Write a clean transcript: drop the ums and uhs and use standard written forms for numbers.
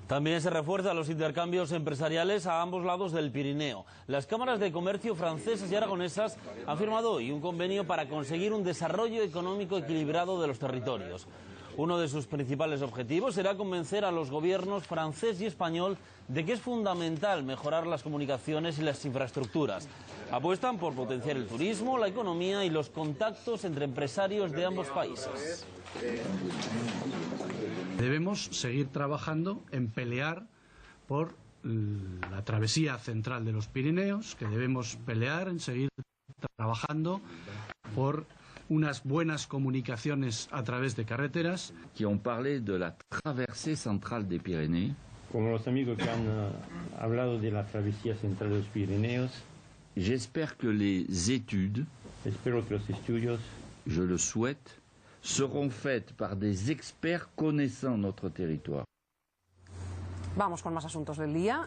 También se refuerzan los intercambios empresariales a ambos lados del Pirineo. Las cámaras de comercio francesas y aragonesas han firmado hoy un convenio para conseguir un desarrollo económico equilibrado de los territorios. Uno de sus principales objetivos será convencer a los gobiernos francés y español de que es fundamental mejorar las comunicaciones y las infraestructuras. Apuestan por potenciar el turismo, la economía y los contactos entre empresarios de ambos países. Debemos seguir trabajando en pelear por la travesía central de los Pirineos, que debemos pelear en seguir trabajando por unas buenas comunicaciones a través de carreteras. Qui ont parlé de la traversée centrale des Pyrénées. Como los amigos que han hablado de la travesía central de los Pirineos. J'espère que les études, espero que los estudios, je le souhaite, seront faites par des experts connaissant notre territoire. Vamos con más asuntos del día.